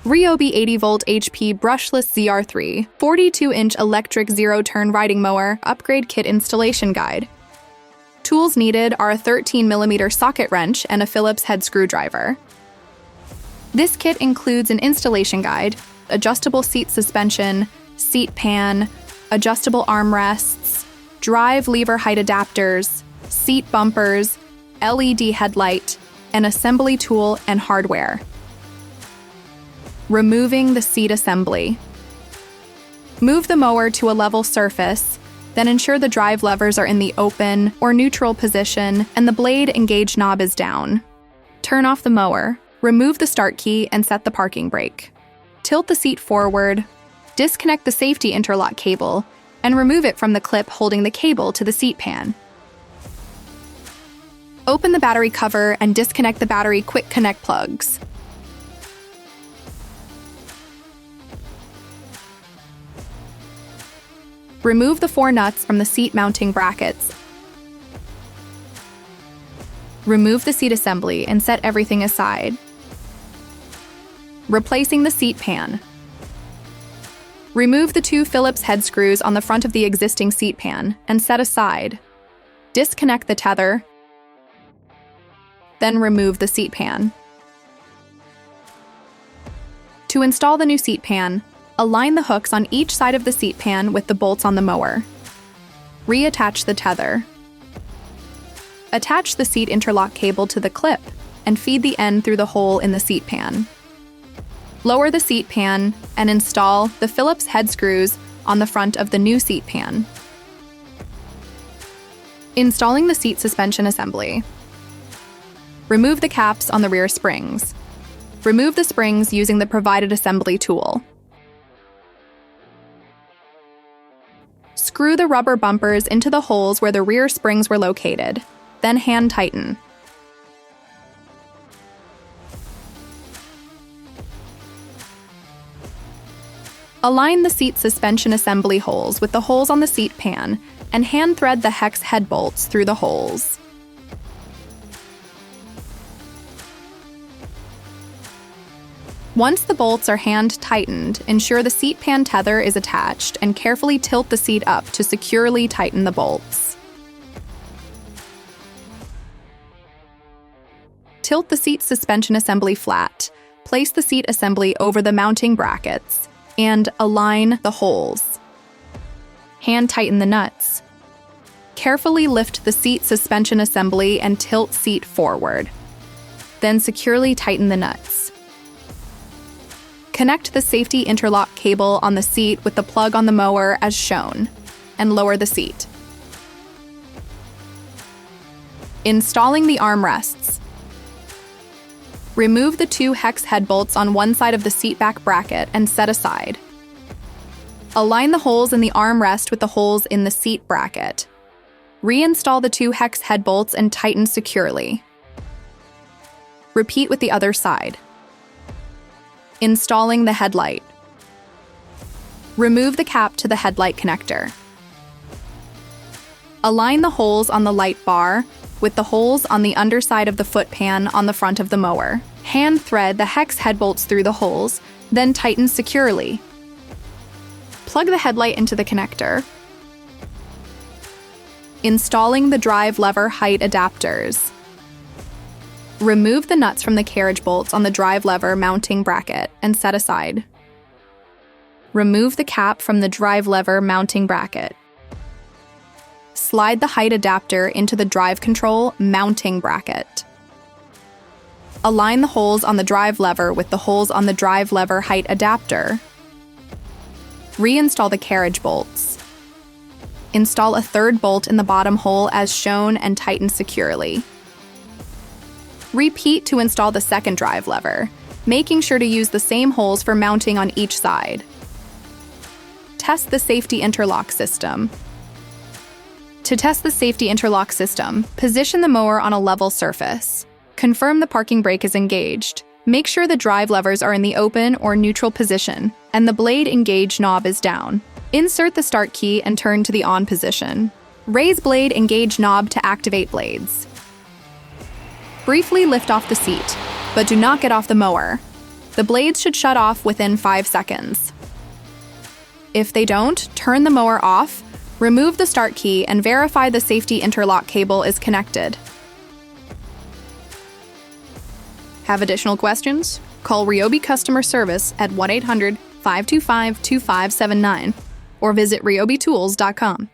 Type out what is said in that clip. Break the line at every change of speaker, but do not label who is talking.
RYOBI 80-volt HP Brushless ZR3 42-inch electric zero-turn riding mower upgrade kit installation guide. Tools needed are a 13mm socket wrench and a Phillips head screwdriver. This kit includes an installation guide, adjustable seat suspension, seat pan, adjustable armrests, drive lever height adapters, seat bumpers, LED headlight, an assembly tool and hardware. Removing the seat assembly. Move the mower to a level surface, then ensure the drive levers are in the open or neutral position and the blade engage knob is down. Turn off the mower, remove the start key and set the parking brake. Tilt the seat forward, disconnect the safety interlock cable, and remove it from the clip holding the cable to the seat pan. Open the battery cover and disconnect the battery quick connect plugs. Remove the 4 nuts from the seat mounting brackets. Remove the seat assembly and set everything aside. Replacing the seat pan. Remove the 2 Phillips head screws on the front of the existing seat pan and set aside. Disconnect the tether, then remove the seat pan. To install the new seat pan, align the hooks on each side of the seat pan with the bolts on the mower. Reattach the tether. Attach the seat interlock cable to the clip and feed the end through the hole in the seat pan. Lower the seat pan and install the Phillips head screws on the front of the new seat pan. Installing the seat suspension assembly. Remove the caps on the rear springs. Remove the springs using the provided assembly tool. Screw the rubber bumpers into the holes where the rear springs were located, then hand tighten. Align the seat suspension assembly holes with the holes on the seat pan and hand thread the hex head bolts through the holes. Once the bolts are hand tightened, ensure the seat pan tether is attached and carefully tilt the seat up to securely tighten the bolts. Tilt the seat suspension assembly flat, place the seat assembly over the mounting brackets, and align the holes. Hand tighten the nuts. Carefully lift the seat suspension assembly and tilt seat forward. Then securely tighten the nuts. Connect the safety interlock cable on the seat with the plug on the mower as shown, and lower the seat. Installing the armrests. Remove the 2 hex head bolts on one side of the seat back bracket and set aside. Align the holes in the armrest with the holes in the seat bracket. Reinstall the 2 hex head bolts and tighten securely. Repeat with the other side. Installing the headlight. Remove the cap to the headlight connector. Align the holes on the light bar with the holes on the underside of the foot pan on the front of the mower. Hand thread the hex head bolts through the holes, then tighten securely. Plug the headlight into the connector. Installing the drive lever height adapters. Remove the nuts from the carriage bolts on the drive lever mounting bracket and set aside. Remove the cap from the drive lever mounting bracket. Slide the height adapter into the drive control mounting bracket. Align the holes on the drive lever with the holes on the drive lever height adapter. Reinstall the carriage bolts. Install a 3rd bolt in the bottom hole as shown and tighten securely. Repeat to install the 2nd drive lever, making sure to use the same holes for mounting on each side. Test the safety interlock system. To test the safety interlock system, position the mower on a level surface. Confirm the parking brake is engaged. Make sure the drive levers are in the open or neutral position, and the blade engage knob is down. Insert the start key and turn to the on position. Raise blade engage knob to activate blades. Briefly lift off the seat, but do not get off the mower. The blades should shut off within 5 seconds. If they don't, turn the mower off, remove the start key, and verify the safety interlock cable is connected. Have additional questions? Call RYOBI customer service at 1-800-525-2579 or visit ryobitools.com.